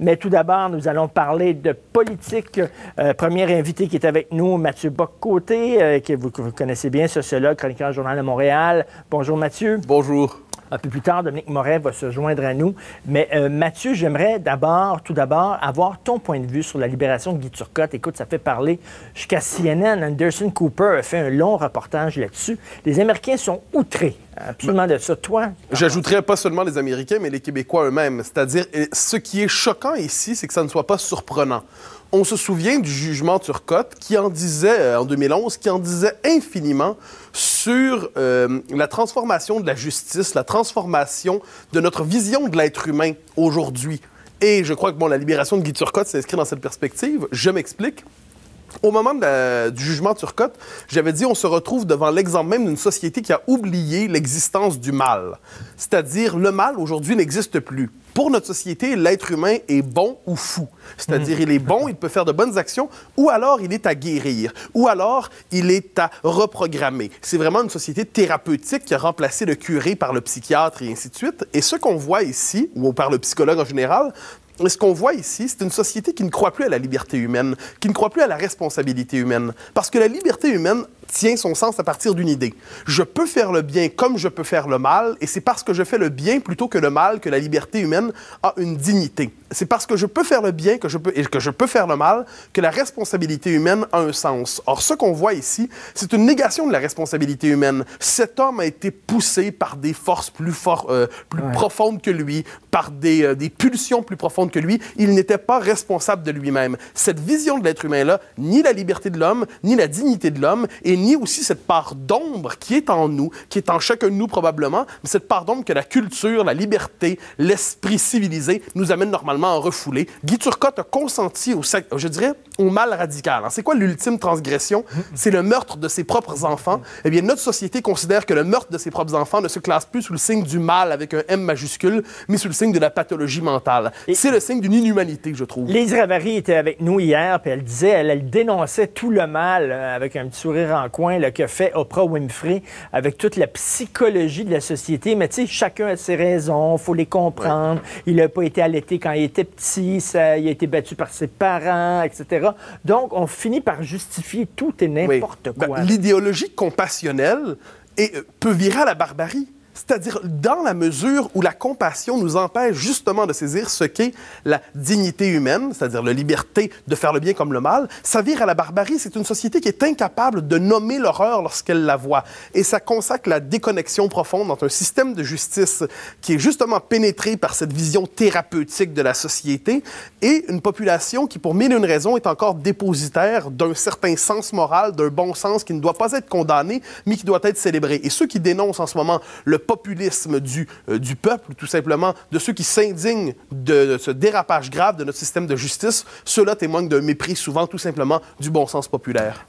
Mais tout d'abord, nous allons parler de politique. Premier invité qui est avec nous, Mathieu Bock-Côté, que vous connaissez bien, sociologue, chroniqueur Journal de Montréal. Bonjour Mathieu. Bonjour. Un peu plus tard, Dominique Moret va se joindre à nous. Mais Mathieu, j'aimerais tout d'abord, avoir ton point de vue sur la libération de Guy Turcotte. Écoute, ça fait parler jusqu'à CNN. Anderson Cooper a fait un long reportage là-dessus. Les Américains sont outrés absolument de ça. Toi? J'ajouterais pas seulement les Américains, mais les Québécois eux-mêmes. C'est-à-dire, ce qui est choquant ici, c'est que ça ne soit pas surprenant. On se souvient du jugement Turcotte qui en disait, en 2011, qui en disait infiniment sur la transformation de la justice, la transformation de notre vision de l'être humain aujourd'hui. Et je crois que la libération de Guy Turcotte s'inscrit dans cette perspective. Je m'explique. Au moment du jugement Turcotte, j'avais dit on se retrouve devant l'exemple même d'une société qui a oublié l'existence du mal. C'est-à-dire, le mal, aujourd'hui, n'existe plus. Pour notre société, l'être humain est bon ou fou. C'est-à-dire, il est bon, il peut faire de bonnes actions, ou alors il est à guérir, ou alors il est à reprogrammer. C'est vraiment une société thérapeutique qui a remplacé le curé par le psychiatre et ainsi de suite. Et ce qu'on voit ici, ou par le psychologue en général, et ce qu'on voit ici, c'est une société qui ne croit plus à la liberté humaine, qui ne croit plus à la responsabilité humaine. Parce que la liberté humaine tient son sens à partir d'une idée. Je peux faire le bien comme je peux faire le mal, et c'est parce que je fais le bien plutôt que le mal que la liberté humaine a une dignité. C'est parce que je peux faire le bien et que je peux faire le mal que la responsabilité humaine a un sens. Or, ce qu'on voit ici, c'est une négation de la responsabilité humaine. Cet homme a été poussé par des forces plus profondes que lui, par des pulsions plus profondes que lui. Il n'était pas responsable de lui-même. Cette vision de l'être humain-là, ni la liberté de l'homme, ni la dignité de l'homme, et ni aussi cette part d'ombre qui est en nous, qui est en chacun de nous probablement, mais cette part d'ombre que la culture, la liberté, l'esprit civilisé nous amène normalement à refouler. Guy Turcotte a consenti au mal radical. C'est quoi l'ultime transgression? C'est le meurtre de ses propres enfants. Eh bien, notre société considère que le meurtre de ses propres enfants ne se classe plus sous le signe du mal avec un M majuscule, mais sous le signe de la pathologie mentale. C'est le signe d'une inhumanité, je trouve. Lise Ravary était avec nous hier, puis elle disait, elle dénonçait tout le mal, avec un petit sourire en coin, que fait Oprah Winfrey, avec toute la psychologie de la société. Mais tu sais, chacun a ses raisons, il faut les comprendre. Ouais. Il n'a pas été allaité quand il était petit, il a été battu par ses parents, etc. Donc, on finit par justifier tout et n'importe quoi. L'idéologie compassionnelle peut virer à la barbarie. C'est-à-dire, dans la mesure où la compassion nous empêche justement de saisir ce qu'est la dignité humaine, c'est-à-dire la liberté de faire le bien comme le mal, ça vire à la barbarie. C'est une société qui est incapable de nommer l'horreur lorsqu'elle la voit. Et ça consacre la déconnexion profonde entre un système de justice qui est justement pénétré par cette vision thérapeutique de la société et une population qui, pour mille et une raisons, est encore dépositaire d'un certain sens moral, d'un bon sens qui ne doit pas être condamné, mais qui doit être célébré. Et ceux qui dénoncent en ce moment le populisme du peuple, tout simplement, de ceux qui s'indignent de ce dérapage grave de notre système de justice, ceux-là témoignent d'un mépris souvent, tout simplement, du bon sens populaire.